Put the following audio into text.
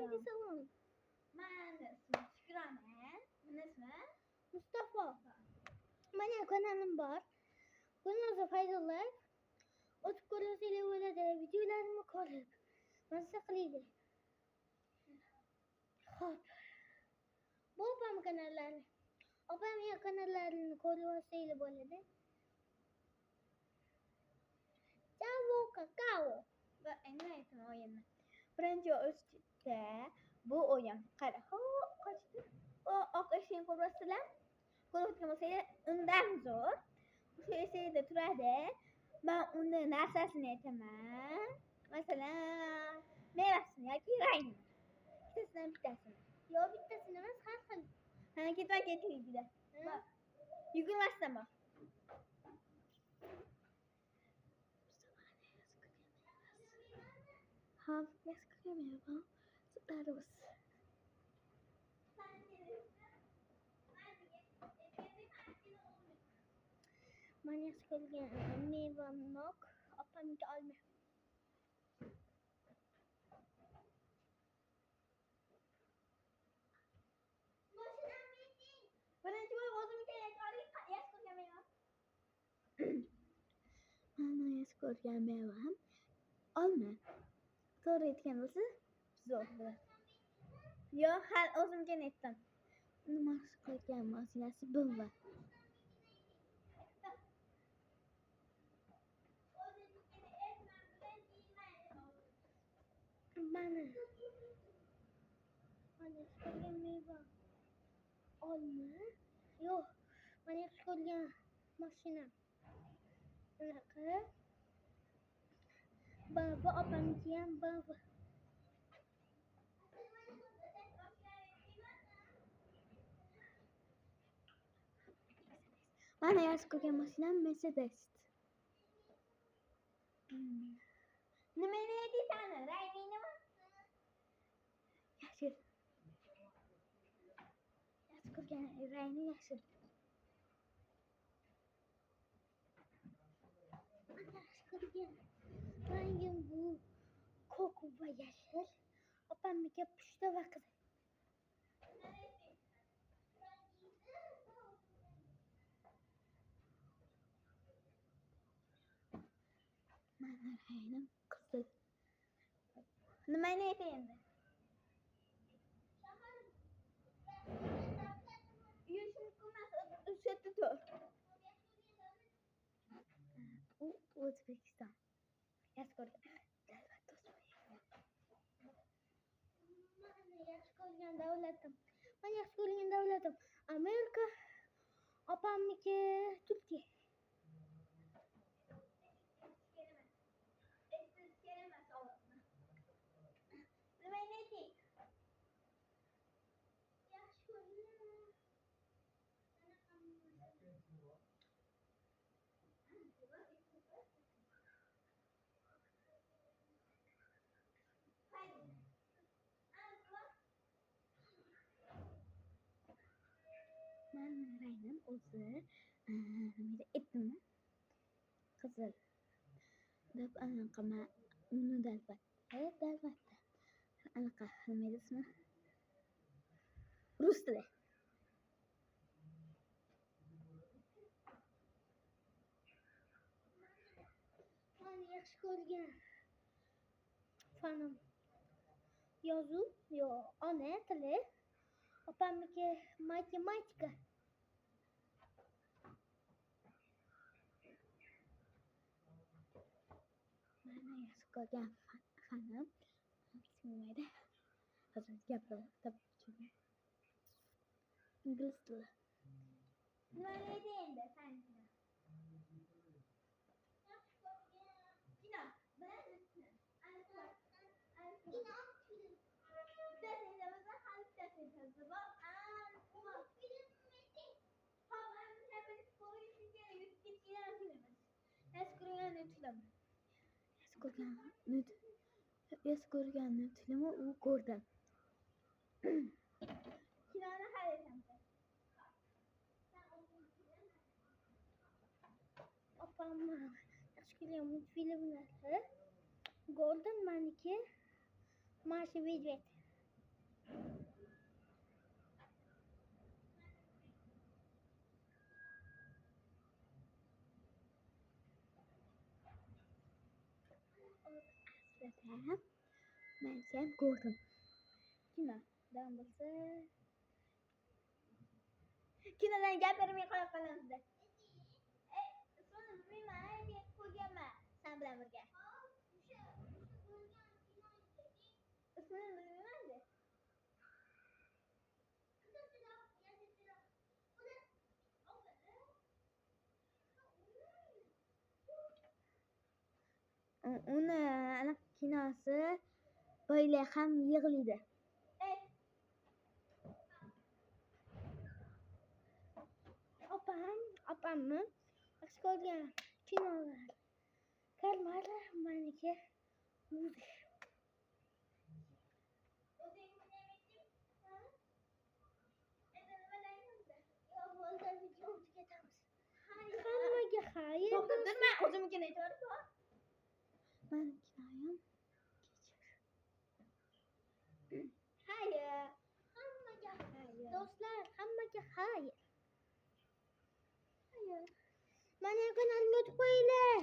Hadi salon. Ben de ismim Şükrane. Bunun ismi Mustafa. Benim kanalım var. Bunun da faydalı. Oturup görüyorsunuz böyle de videolarımı koyup. Nasıl kılıydı? Hop. Bu opam kanalları. Opam ya kanallarını koyuyorsunuz böyle de. Ciao kakao. ve en neyse oyunu. Birinci üstte bu oyun. Qara. Ho, kaçtı. O oq eşeğin kurasılar. Kurutma mesela undan zor. Şu eşeği de turade. Ben onun narsasını etemem. Mesela meyvesini ya ki rayını. İkisinden bir tanesini. Yo bittasını ben sarfın. Ha git bak getireyim bir de. Bak. Yükülmezsen bak. Ha, я скрываю. Старус. Manyak söylüyor. Meyvem yok. Apam gelme. Birinci boy bozum kere kari yaş koyamıyor. Manyak söylüyor meyvem. Olma. Sonra etkenisi Zor biraz. Yok hal ozum kere ettim. numara söylüyor masinesi bu var. Bana. Manyak söylüyor meyvem. Olma. Yok. Manyak söylüyor makine. Bırakın. Baba apam diyen baba. Bana yaş koyuyor makinem Mercedes. Numarayı bir tane. Rayını mı? Yaşır. Yaş koyuyor reyni yaşır. Yaş koyuyor. Rengin bu koku ve yaşır. Apam bir yapıştı vakit. Bana reynim kızıl. Numarayı yendi. Yüzünü kumaz üstü tur. Bu Özbekistan. Yaş koyuyor. Yaş koyuyor devletim. Ben yaş koyuyor devletim. Amerika. Apam ki Türkiye. Ben reynim özü. Bir ettim. Kızıl. Dap ana kama bunu dalbat. Evet dalbat. Ana kahve ismi. Rus dili. Ben yaxşı ko'rgan fanim yozuv yo ona tili opamniki matematika. Mana yaxshi ko'rgan fanim ismi hozir gapirib ingliz tili. Numarayı yendi sen. Kino. Ben üstüne. Kino. Desenimizde hangi desenimiz var? Kuma. Havan hepimiz koyu şeker yüz geçiren filmimiz. Eskiden ütülüm. Yaxshi ko'rgan tilimi u ko'rdim. Kinoni hal etemdi. Opam yaxshi ko'rgan multfilmlari Golden Maniki Mashi Widget. ko'rsatib, men ham ko'rdim. Kinodan bo'lsa, kinodan gapirmay qo'ya qolamizda. Ismini bilmayman, deb qo'yganman sen bilan birga. Ismini bilmayman de. Uni anaqa kinosi boylar ham yig'laydi. Opamni yaxshi ko'rgan kinolar. Kalmarlar meniki muzik. Hammaga xayr. To'xtatirma, o'zimnikini aytaverib. Meni kinoyim kechir. Xayr. Hammaga xayr. Do'stlar, hammaga xayr. Xayr. Mana kanalimga o'tib qo'yinglar.